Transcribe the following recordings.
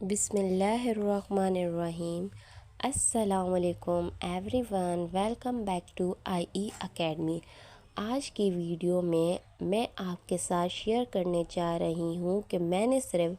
बिस्मिल्लाहिर्रहमानिर्रहीम। अस्सलामुअलैकुम everyone, welcome back to IE academy. आज की वीडियो में मैं आपके साथ शेयर करने जा रही हूँ कि मैंने सिर्फ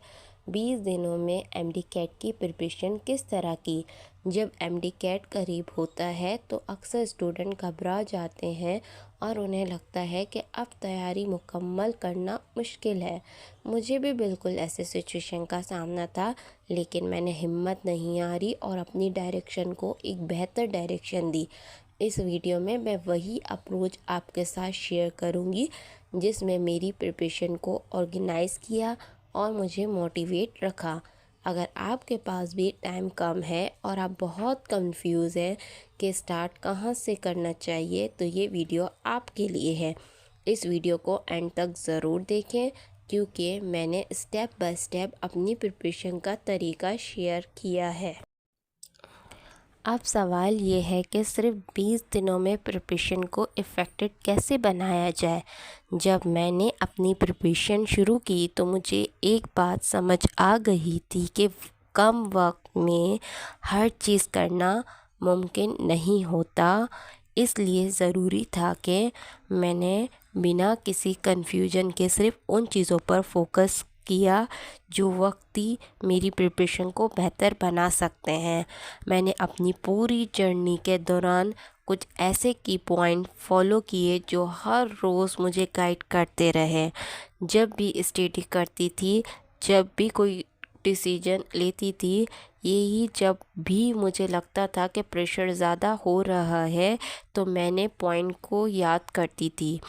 20 दिनों में MD कैट की प्रिपरेशन किस तरह की। जब MD कैट करीब होता है तो अक्सर स्टूडेंट घबरा जाते हैं और उन्हें लगता है कि अब तैयारी मुकम्मल करना मुश्किल है। मुझे भी बिल्कुल ऐसे सिचुएशन का सामना था, लेकिन मैंने हिम्मत नहीं हारी और अपनी डायरेक्शन को एक बेहतर डायरेक्शन दी। इस वीडियो में मैं वही अप्रोच आपके साथ शेयर करूंगी जिसमें मेरी प्रिपरेशन को ऑर्गेनाइज़ किया और मुझे मोटिवेट रखा। अगर आपके पास भी टाइम कम है और आप बहुत कंफ्यूज हैं कि स्टार्ट कहाँ से करना चाहिए, तो ये वीडियो आपके लिए है। इस वीडियो को एंड तक ज़रूर देखें क्योंकि मैंने स्टेप बाय स्टेप अपनी प्रिपरेशन का तरीका शेयर किया है। अब सवाल ये है कि सिर्फ 20 दिनों में प्रिपरेशन को इफ़ेक्टिव कैसे बनाया जाए। जब मैंने अपनी प्रिपरेशन शुरू की तो मुझे एक बात समझ आ गई थी कि कम वक्त में हर चीज़ करना मुमकिन नहीं होता। इसलिए ज़रूरी था कि मैंने बिना किसी कन्फ्यूजन के सिर्फ उन चीज़ों पर फोकस किया जो वक्ती मेरी प्रिपरेशन को बेहतर बना सकते हैं। मैंने अपनी पूरी जर्नी के दौरान कुछ ऐसे की पॉइंट फॉलो किए जो हर रोज़ मुझे गाइड करते रहे। जब भी स्टडी करती थी, जब भी कोई डिसीजन लेती थी, यही जब भी मुझे लगता था कि प्रेशर ज़्यादा हो रहा है तो मैंने पॉइंट को याद करती थी।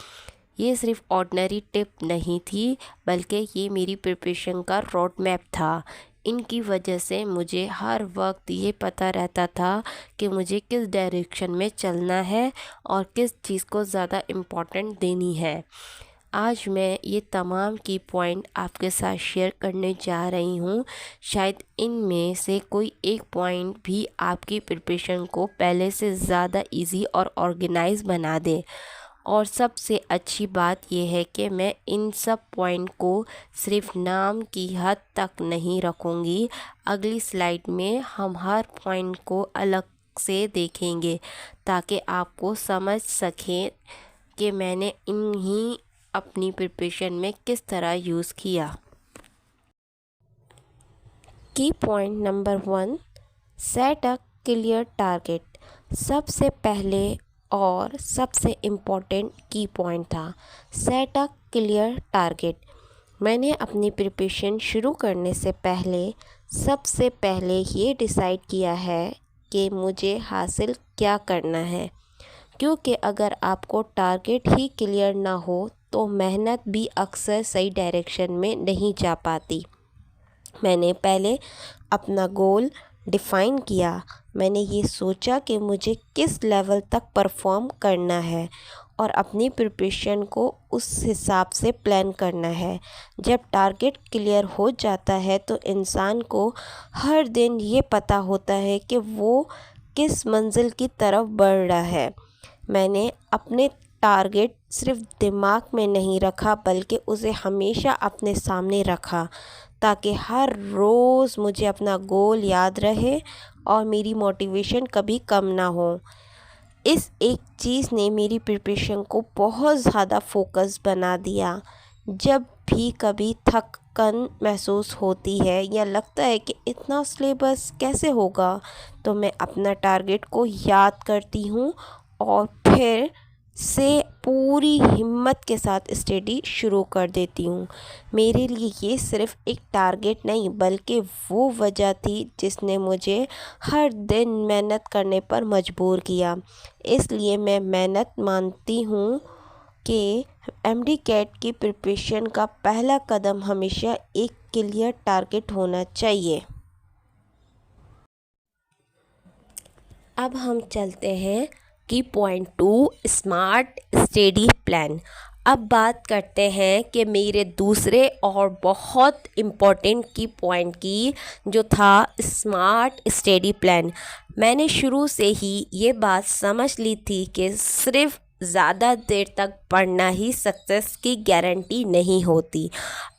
ये सिर्फ ऑर्डिनरी टिप नहीं थी, बल्कि ये मेरी प्रिपरेशन का रोड मैप था। इनकी वजह से मुझे हर वक्त ये पता रहता था कि मुझे किस डायरेक्शन में चलना है और किस चीज़ को ज़्यादा इम्पोर्टेंट देनी है। आज मैं ये तमाम की पॉइंट आपके साथ शेयर करने जा रही हूँ। शायद इनमें से कोई एक पॉइंट भी आपकी प्रिपरेशन को पहले से ज़्यादा इजी और ऑर्गेनाइज बना दे। और सबसे अच्छी बात यह है कि मैं इन सब पॉइंट को सिर्फ नाम की हद तक नहीं रखूँगी। अगली स्लाइड में हम हर पॉइंट को अलग से देखेंगे ताकि आपको समझ सकें कि मैंने इन्हीं अपनी प्रिपरेशन में किस तरह यूज़ किया। की point number 1, set a clear target. सबसे पहले और सबसे इम्पोर्टेंट की पॉइंट था सेट अ क्लियर टारगेट। मैंने अपनी प्रिपरेशन शुरू करने से पहले सबसे पहले ये डिसाइड किया है कि मुझे हासिल क्या करना है, क्योंकि अगर आपको टारगेट ही क्लियर ना हो तो मेहनत भी अक्सर सही डायरेक्शन में नहीं जा पाती। मैंने पहले अपना गोल डिफ़ाइन किया। मैंने ये सोचा कि मुझे किस लेवल तक परफॉर्म करना है और अपनी प्रिपरेशन को उस हिसाब से प्लान करना है। जब टारगेट क्लियर हो जाता है तो इंसान को हर दिन ये पता होता है कि वो किस मंजिल की तरफ बढ़ रहा है। मैंने अपने टारगेट सिर्फ दिमाग में नहीं रखा, बल्कि उसे हमेशा अपने सामने रखा ताकि हर रोज़ मुझे अपना गोल याद रहे और मेरी मोटिवेशन कभी कम ना हो। इस एक चीज़ ने मेरी प्रिपरेशन को बहुत ज़्यादा फोकस बना दिया। जब भी कभी थकन महसूस होती है या लगता है कि इतना सिलेबस कैसे होगा, तो मैं अपना टारगेट को याद करती हूँ और फिर से पूरी हिम्मत के साथ स्टडी शुरू कर देती हूँ। मेरे लिए ये सिर्फ एक टारगेट नहीं, बल्कि वो वजह थी जिसने मुझे हर दिन मेहनत करने पर मजबूर किया। इसलिए मैं मेहनत मानती हूँ कि MD कैट की प्रिपरेशन का पहला कदम हमेशा एक क्लियर टारगेट होना चाहिए। अब हम चलते हैं की पॉइंट 2, स्मार्ट स्टडी प्लान। अब बात करते हैं कि मेरे दूसरे और बहुत इम्पोर्टेंट की पॉइंट की, जो था स्मार्ट स्टडी प्लान। मैंने शुरू से ही ये बात समझ ली थी कि सिर्फ ज़्यादा देर तक पढ़ना ही सक्सेस की गारंटी नहीं होती।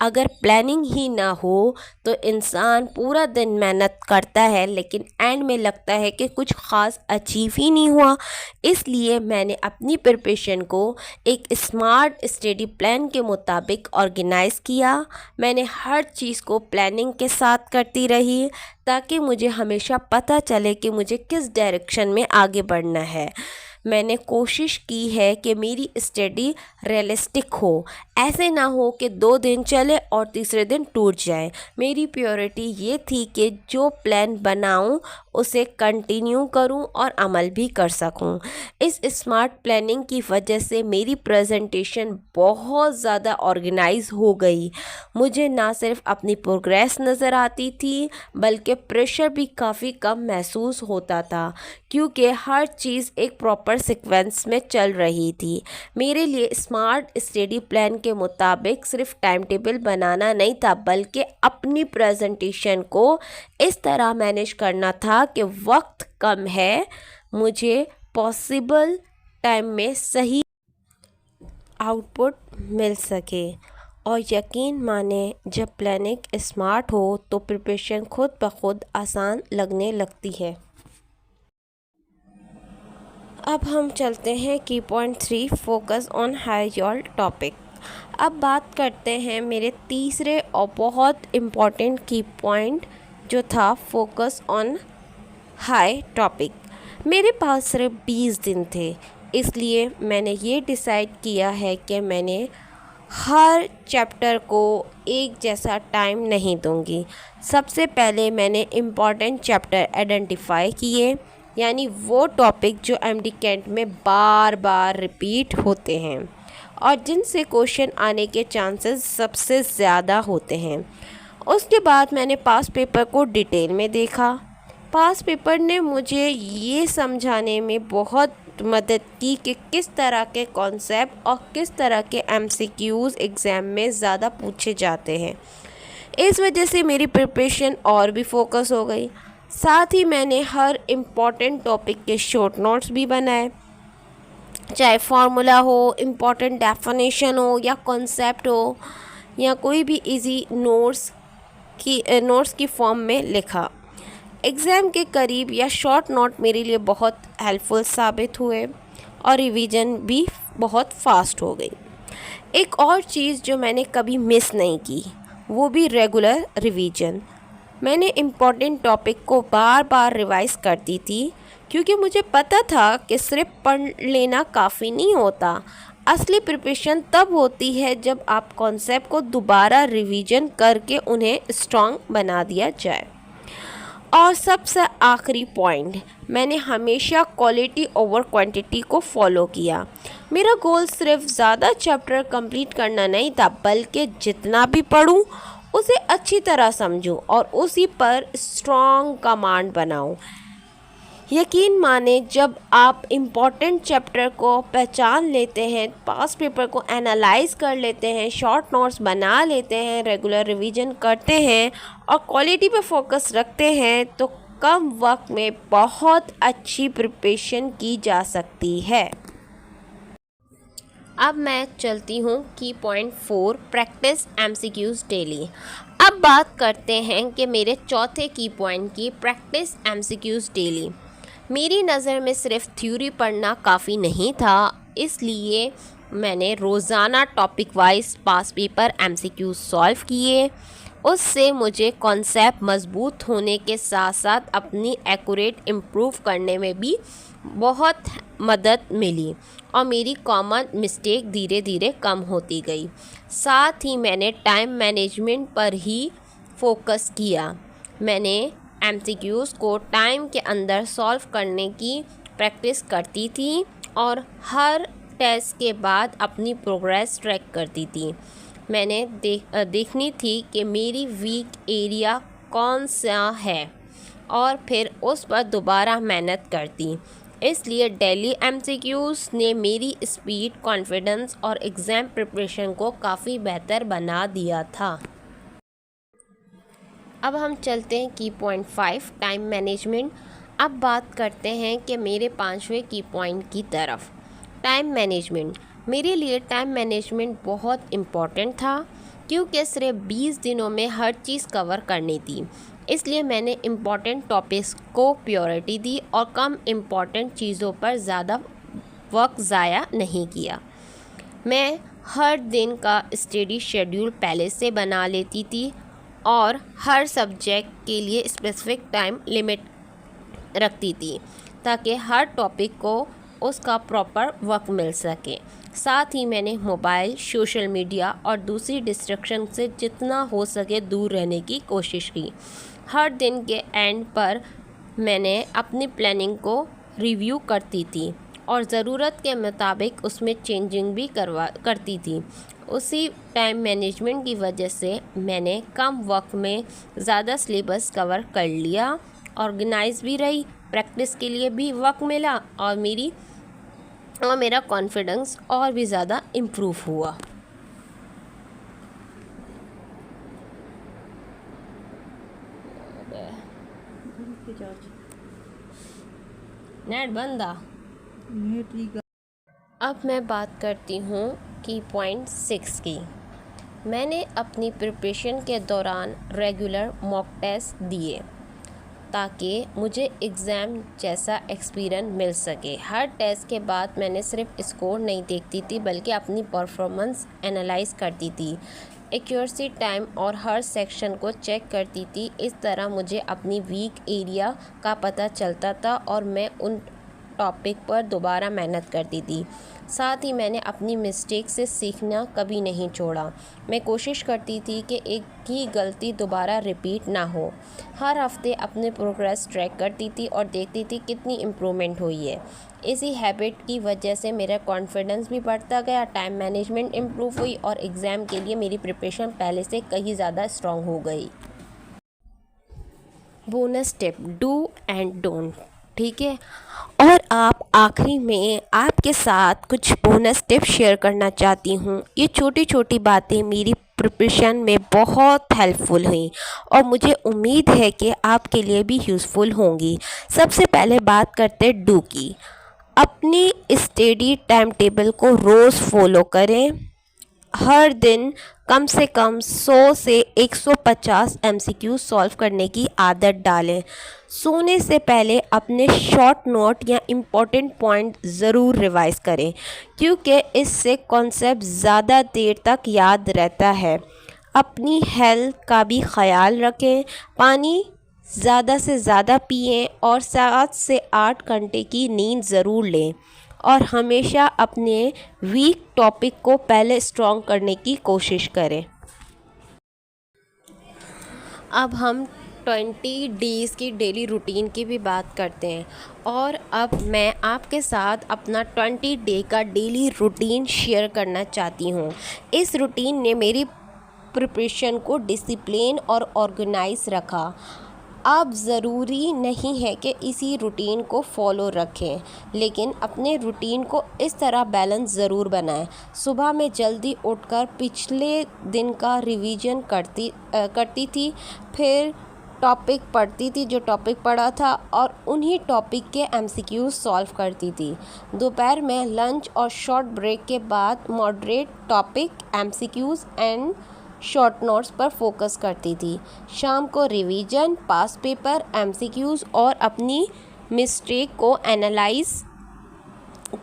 अगर प्लानिंग ही ना हो तो इंसान पूरा दिन मेहनत करता है लेकिन एंड में लगता है कि कुछ ख़ास अचीव ही नहीं हुआ। इसलिए मैंने अपनी प्रिपरेशन को एक स्मार्ट स्टडी प्लान के मुताबिक ऑर्गेनाइज़ किया। मैंने हर चीज़ को प्लानिंग के साथ करती रही ताकि मुझे हमेशा पता चले कि मुझे किस डायरेक्शन में आगे बढ़ना है। मैंने कोशिश की है कि मेरी स्टडी रियलिस्टिक हो, ऐसे ना हो कि 2 दिन चले और तीसरे दिन टूट जाए। मेरी प्रायोरिटी ये थी कि जो प्लान बनाऊं उसे कंटिन्यू करूं और अमल भी कर सकूं। इस स्मार्ट प्लानिंग की वजह से मेरी प्रेजेंटेशन बहुत ज़्यादा ऑर्गेनाइज हो गई। मुझे ना सिर्फ अपनी प्रोग्रेस नज़र आती थी बल्कि प्रेशर भी काफ़ी कम महसूस होता था क्योंकि हर चीज़ एक प्रॉपर सीक्वेंस में चल रही थी। मेरे लिए स्मार्ट स्टडी प्लान के मुताबिक सिर्फ टाइम टेबल बनाना नहीं था बल्कि अपनी प्रेजेंटेशन को इस तरह मैनेज करना था कि वक्त कम है, मुझे पॉसिबल टाइम में सही आउटपुट मिल सके। और यकीन माने जब प्लानिंग स्मार्ट हो तो प्रिपरेशन खुद ब खुद आसान लगने लगती है। अब हम चलते हैं की point 3 focus on high your topic. अब बात करते हैं मेरे तीसरे और बहुत इम्पॉर्टेंट की पॉइंट जो था फोकस ऑन हाई टॉपिक। मेरे पास सिर्फ 20 दिन थे, इसलिए मैंने ये डिसाइड किया है कि मैंने हर चैप्टर को एक जैसा टाइम नहीं दूंगी। सबसे पहले मैंने इम्पॉर्टेंट चैप्टर आइडेंटिफाई किए, यानी वो टॉपिक जो एमडी कैंट में बार बार रिपीट होते हैं और जिनसे क्वेश्चन आने के चांसेस सबसे ज़्यादा होते हैं। उसके बाद मैंने पास्ट पेपर को डिटेल में देखा। पास्ट पेपर ने मुझे ये समझाने में बहुत मदद की कि किस तरह के कॉन्सेप्ट और किस तरह के एमसीक्यूज़ एग्ज़ाम में ज़्यादा पूछे जाते हैं। इस वजह से मेरी प्रिपरेशन और भी फोकस हो गई। साथ ही मैंने हर इम्पॉर्टेंट टॉपिक के शॉर्ट नोट्स भी बनाए, चाहे फार्मूला हो, इम्पॉर्टेंट डेफिनेशन हो या कॉन्सेप्ट हो या कोई भी इजी नोट्स की फॉर्म में लिखा। एग्ज़ाम के करीब या शॉर्ट नोट मेरे लिए बहुत हेल्पफुल साबित हुए और रिवीजन भी बहुत फास्ट हो गई। एक और चीज़ जो मैंने कभी मिस नहीं की वो भी रेगुलर रिवीजन। मैंने इम्पॉर्टेंट टॉपिक को बार बार रिवाइज करती थी क्योंकि मुझे पता था कि सिर्फ पढ़ लेना काफ़ी नहीं होता। असली प्रिपरेशन तब होती है जब आप कॉन्सेप्ट को दोबारा रिवीजन करके उन्हें स्ट्रॉन्ग बना दिया जाए। और सबसे आखिरी पॉइंट, मैंने हमेशा क्वालिटी ओवर क्वांटिटी को फॉलो किया। मेरा गोल सिर्फ ज़्यादा चैप्टर कंप्लीट करना नहीं था बल्कि जितना भी पढूं उसे अच्छी तरह समझूं और उसी पर स्ट्रॉन्ग कमांड बनाऊं। यकीन माने जब आप इम्पॉर्टेंट चैप्टर को पहचान लेते हैं, पास्ट पेपर को एनालाइज कर लेते हैं, शॉर्ट नोट्स बना लेते हैं, रेगुलर रिवीजन करते हैं और क्वालिटी पे फोकस रखते हैं तो कम वक्त में बहुत अच्छी प्रिपरेशन की जा सकती है। अब मैं चलती हूँ की पॉइंट 4 प्रैक्टिस एमसीक्यूज़ डेली। अब बात करते हैं कि मेरे चौथे की पॉइंट की प्रैक्टिस एमसीक्यूज़ डेली। मेरी नज़र में सिर्फ थ्योरी पढ़ना काफ़ी नहीं था, इसलिए मैंने रोज़ाना topic wise past paper MCQs solve किए। उससे मुझे कॉन्सेप्ट मजबूत होने के साथ साथ अपनी एक्यूरेट इम्प्रूव करने में भी बहुत मदद मिली और मेरी कॉमन मिस्टेक धीरे धीरे कम होती गई। साथ ही मैंने टाइम मैनेजमेंट पर ही फोकस किया। मैंने एमसीक्यूज़ को टाइम के अंदर सॉल्व करने की प्रैक्टिस करती थी और हर टेस्ट के बाद अपनी प्रोग्रेस ट्रैक करती थी। मैंने देखनी थी कि मेरी वीक एरिया कौन सा है और फिर उस पर दोबारा मेहनत करती। इसलिए डेली एमसीक्यूज़ ने मेरी स्पीड, कॉन्फिडेंस और एग्ज़ाम प्रिपरेशन को काफ़ी बेहतर बना दिया था। अब हम चलते हैं की पॉइंट 5 टाइम मैनेजमेंट। अब बात करते हैं कि मेरे 5वें की पॉइंट की तरफ। Time management. मेरे लिए टाइम मैनेजमेंट बहुत इम्पॉर्टेंट था क्योंकि सिर्फ 20 दिनों में हर चीज़ कवर करनी थी। इसलिए मैंने इम्पॉर्टेंट टॉपिक्स को प्रायोरिटी दी और कम इम्पॉर्टेंट चीज़ों पर ज़्यादा वक्त ज़ाया नहीं किया। मैं हर दिन का स्टडी शेड्यूल पहले से बना लेती थी और हर सब्जेक्ट के लिए स्पेसिफिक टाइम लिमिट रखती थी ताकि हर टॉपिक को उसका प्रॉपर वक्त मिल सके। साथ ही मैंने मोबाइल, सोशल मीडिया और दूसरी डिस्ट्रैक्शन से जितना हो सके दूर रहने की कोशिश की। हर दिन के एंड पर मैंने अपनी प्लानिंग को रिव्यू करती थी और ज़रूरत के मुताबिक उसमें चेंजिंग भी करती थी। उसी टाइम मैनेजमेंट की वजह से मैंने कम वक्त में ज़्यादा सिलेबस कवर कर लिया, ऑर्गेनाइज भी रही, प्रैक्टिस के लिए भी वक्त मिला और मेरा कॉन्फिडेंस और भी ज़्यादा इम्प्रूव हुआ। नेट बंदा। अब मैं बात करती हूँ की पॉइंट 6 की। मैंने अपनी प्रिपरेशन के दौरान रेगुलर मॉक टेस्ट दिए ताकि मुझे एग्ज़ाम जैसा एक्सपीरियंस मिल सके। हर टेस्ट के बाद मैंने सिर्फ स्कोर नहीं देखती थी बल्कि अपनी परफॉर्मेंस एनालाइज करती थी, एक्यूरेसी टाइम और हर सेक्शन को चेक करती थी। इस तरह मुझे अपनी वीक एरिया का पता चलता था और मैं उन टॉपिक पर दोबारा मेहनत करती थी। साथ ही मैंने अपनी मिस्टेक से सीखना कभी नहीं छोड़ा। मैं कोशिश करती थी कि एक ही गलती दोबारा रिपीट ना हो। हर हफ्ते अपने प्रोग्रेस ट्रैक करती थी और देखती थी कितनी इम्प्रूवमेंट हुई है। इसी हैबिट की वजह से मेरा कॉन्फिडेंस भी बढ़ता गया, टाइम मैनेजमेंट इम्प्रूव हुई और एग्ज़ाम के लिए मेरी प्रिपरेशन पहले से कहीं ज़्यादा स्ट्रॉन्ग हो गई। Bonus tip, do and don't, ठीक है। और आप आखिरी में आपके साथ कुछ बोनस टिप्स शेयर करना चाहती हूँ। ये छोटी छोटी बातें मेरी प्रिपरेशन में बहुत हेल्पफुल हुई और मुझे उम्मीद है कि आपके लिए भी यूज़फुल होंगी। सबसे पहले बात करते डू की। अपनी स्टडी टाइम टेबल को रोज़ फॉलो करें। हर दिन कम से कम 100 से 150 MCQ सॉल्व करने की आदत डालें। सोने से पहले अपने शॉर्ट नोट या इम्पोर्टेंट पॉइंट ज़रूर रिवाइज़ करें क्योंकि इससे कॉन्सेप्ट ज़्यादा देर तक याद रहता है। अपनी हेल्थ का भी ख्याल रखें। पानी ज़्यादा से ज़्यादा पिएं और 7 से 8 घंटे की नींद ज़रूर लें और हमेशा अपने वीक टॉपिक को पहले स्ट्रॉन्ग करने की कोशिश करें। अब हम 20 डेज़ की डेली रूटीन की भी बात करते हैं और अब मैं आपके साथ अपना 20 डे का डेली रूटीन शेयर करना चाहती हूँ। इस रूटीन ने मेरी प्रिपरेशन को डिसिप्लिन और ऑर्गेनाइज रखा। अब ज़रूरी नहीं है कि इसी रूटीन को फॉलो रखें, लेकिन अपने रूटीन को इस तरह बैलेंस ज़रूर बनाएं। सुबह में जल्दी उठकर पिछले दिन का रिवीजन करती थी, फिर टॉपिक पढ़ती थी जो टॉपिक पढ़ा था और उन्हीं टॉपिक के MCQ सॉल्व करती थी। दोपहर में लंच और शॉर्ट ब्रेक के बाद moderate topic, MCQs and short notes पर फोकस करती थी। शाम को रिवीजन, पास पेपर, MCQs और अपनी मिस्टेक को एनालाइज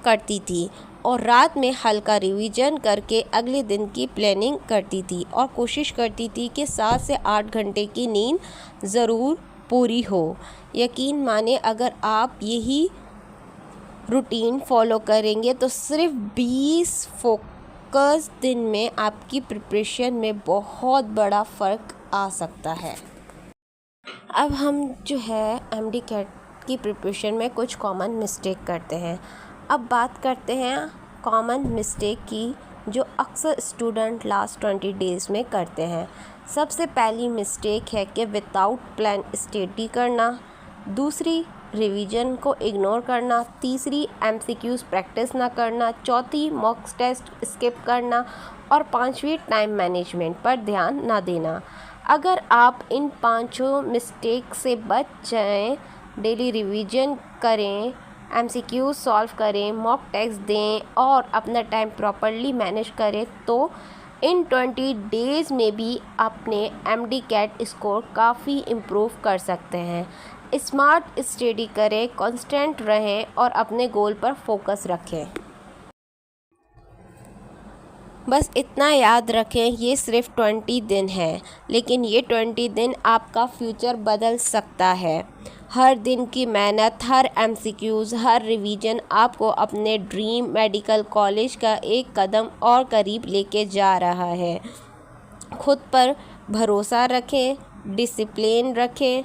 करती थी और रात में हल्का रिवीजन करके अगले दिन की प्लानिंग करती थी और कोशिश करती थी कि 7 से 8 घंटे की नींद ज़रूर पूरी हो। यकीन माने अगर आप यही रूटीन फॉलो करेंगे तो सिर्फ 20 दिन में आपकी प्रिपरेशन में बहुत बड़ा फ़र्क आ सकता है। अब हम जो है MD कैट की प्रिपरेशन में कुछ कॉमन मिस्टेक करते हैं। अब बात करते हैं कॉमन मिस्टेक की जो अक्सर स्टूडेंट लास्ट 20 डेज़ में करते हैं। सबसे पहली मिस्टेक है कि विदाउट प्लान स्टडी करना, दूसरी रिवीजन को इग्नोर करना, तीसरी MCQs प्रैक्टिस ना करना, चौथी मॉक टेस्ट स्किप करना और पांचवी टाइम मैनेजमेंट पर ध्यान ना देना। अगर आप इन पांचों मिस्टेक से बच जाएं, डेली रिवीजन करें MCQ सॉल्व करें, मॉक टेस्ट दें और अपना टाइम प्रॉपरली मैनेज करें तो इन 20 डेज़ में भी अपने MD-CAT स्कोर काफ़ी इम्प्रूव कर सकते हैं। स्मार्ट स्टडी करें, कांस्टेंट रहें और अपने गोल पर फोकस रखें। बस इतना याद रखें, ये सिर्फ 20 दिन है, लेकिन ये 20 दिन आपका फ्यूचर बदल सकता है। हर दिन की मेहनत, हर MCQs, हर रिवीजन आपको अपने ड्रीम मेडिकल कॉलेज का एक कदम और करीब लेके जा रहा है। खुद पर भरोसा रखें, डिसिप्लिन रखें।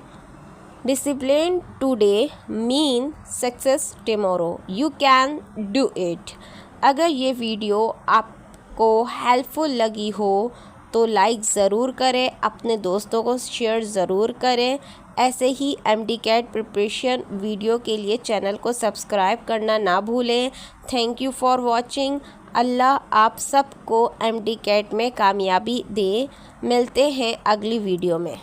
Discipline today mean success tomorrow. You can do it. अगर ये वीडियो आपको हेल्पफुल लगी हो तो लाइक ज़रूर करें, अपने दोस्तों को शेयर ज़रूर करें। ऐसे ही MD-CAT प्रिपरेशन वीडियो के लिए चैनल को सब्सक्राइब करना ना भूलें। Thank you for watching. Allah आप सबको MD-CAT में कामयाबी दे। मिलते हैं अगली वीडियो में।